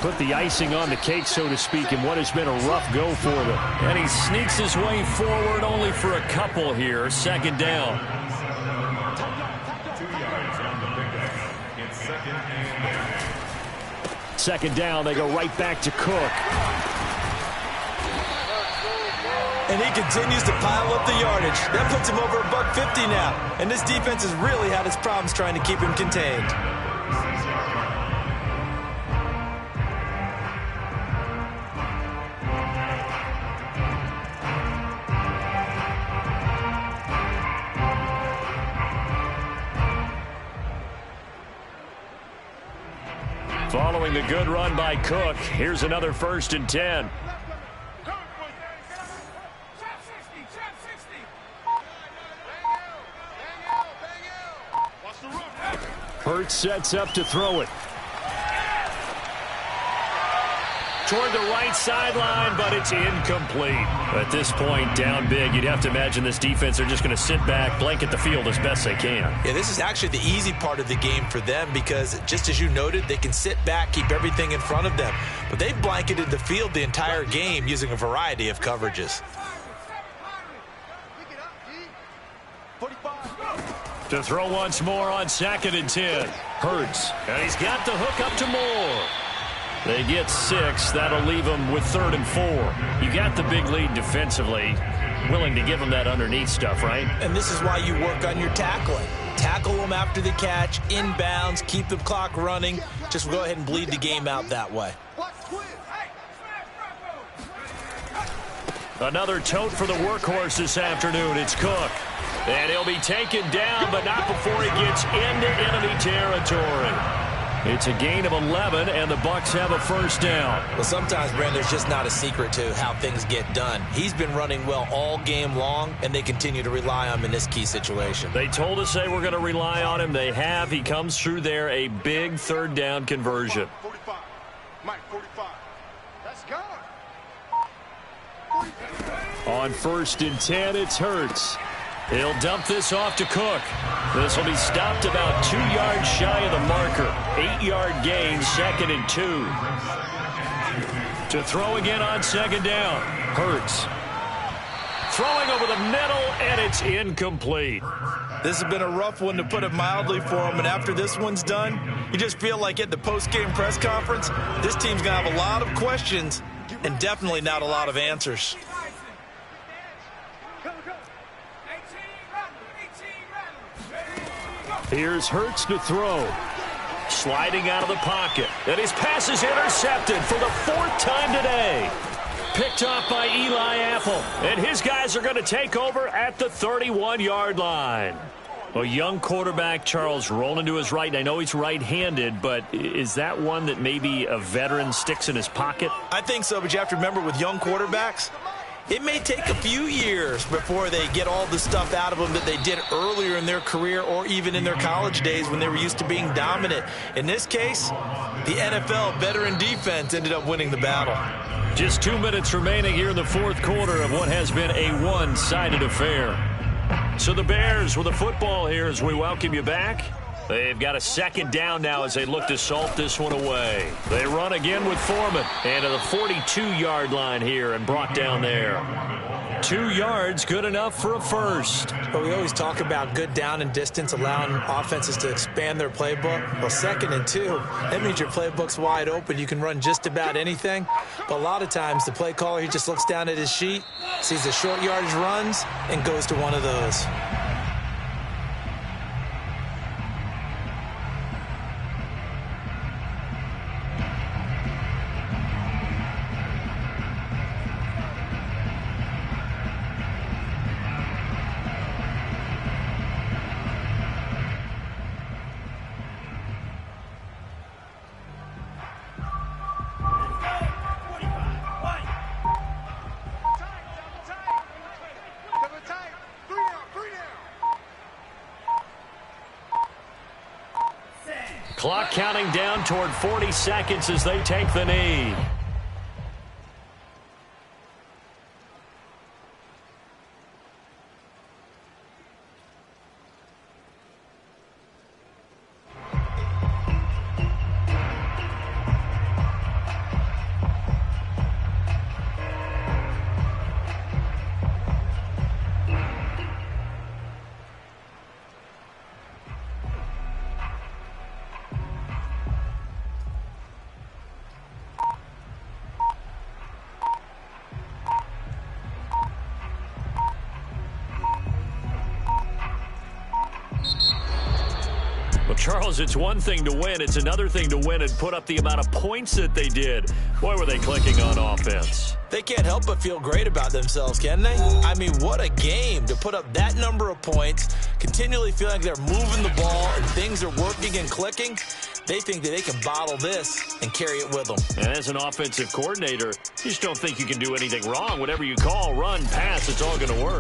[SPEAKER 1] put the icing on the cake, so to speak, in what has been a rough go for them. And he sneaks his way forward only for a couple here. 2nd down.
[SPEAKER 4] 2 yards on the pickup. It's 2nd and
[SPEAKER 1] 2nd down, they go right back to Cook.
[SPEAKER 2] And he continues to pile up the yardage. That puts him over $150 now. And this defense has really had its problems trying to keep him contained.
[SPEAKER 1] Following the good run by Cook, here's another 1st and 10. Hurts sets up to throw it. Toward the right sideline, but it's incomplete. At this point, down big, you'd have to imagine this defense are just going to sit back, blanket the field as best they can.
[SPEAKER 2] Yeah, this is actually the easy part of the game for them because, just as you noted, they can sit back, keep everything in front of them. But they've blanketed the field the entire game using a variety of coverages.
[SPEAKER 1] To throw once more on 2nd and 10. Hurts, and he's got the hook up to Moore. They get 6. That'll leave them with 3rd and 4. You got the big lead defensively. Willing to give them that underneath stuff, right?
[SPEAKER 2] And this is why you work on your tackling. Tackle them after the catch, inbounds, keep the clock running. Just go ahead and bleed the game out that way.
[SPEAKER 1] Another tote for the workhorse this afternoon. It's Cook. And he'll be taken down, but not before he gets into enemy territory. It's a gain of 11, and the Bucs have a 1st down.
[SPEAKER 2] Well, sometimes, Brandon, there's just not a secret to how things get done. He's been running well all game long, and they continue to rely on him in this key situation.
[SPEAKER 1] They told us they were going to rely on him. They have. He comes through there, a big 3rd down conversion.
[SPEAKER 3] 45. Mike, 45. Let's go.
[SPEAKER 1] On 1st and 10, it's Hurts. He'll dump this off to Cook. This will be stopped about 2 yards shy of the marker. 8-yard gain, 2nd and 2. To throw again on 2nd down. Hurts. Throwing over the middle, and it's incomplete.
[SPEAKER 2] This has been a rough one, to put it mildly, for him. And after this one's done, you just feel like at the post-game press conference, this team's going to have a lot of questions and definitely not a lot of answers.
[SPEAKER 1] Here's Hurts to throw. Sliding out of the pocket. And his pass is intercepted for the 4th time today. Picked off by Eli Apple. And his guys are going to take over at the 31-yard line. A young quarterback, Charles, rolling to his right. And I know he's right-handed, but is that one that maybe a veteran sticks in his pocket?
[SPEAKER 2] I think so, but you have to remember, with young quarterbacks, it may take a few years before they get all the stuff out of them that they did earlier in their career or even in their college days when they were used to being dominant. In this case, the NFL veteran defense ended up winning the battle.
[SPEAKER 1] Just 2 minutes remaining here in the 4th quarter of what has been a one-sided affair. So the Bears with the football here as we welcome you back. They've got a 2nd down now as they look to salt this one away. They run again with Foreman. And to the 42-yard line here and brought down there. 2 yards, good enough for a 1st.
[SPEAKER 2] But we always talk about good down and distance, allowing offenses to expand their playbook. Well, 2nd and 2, that means your playbook's wide open. You can run just about anything. But a lot of times the play caller, he just looks down at his sheet, sees the short yardage runs, and goes to one of those.
[SPEAKER 1] Clock counting down toward 40 seconds as they take the knee. Well, Charles, it's one thing to win. It's another thing to win and put up the amount of points that they did. Boy, were they clicking on offense.
[SPEAKER 2] They can't help but feel great about themselves, can they? I mean, what a game to put up that number of points, continually feeling like they're moving the ball and things are working and clicking. they think that they can bottle this and carry it with them.
[SPEAKER 1] And as an offensive coordinator, you just don't think you can do anything wrong. Whatever you call, run, pass, it's all going to work.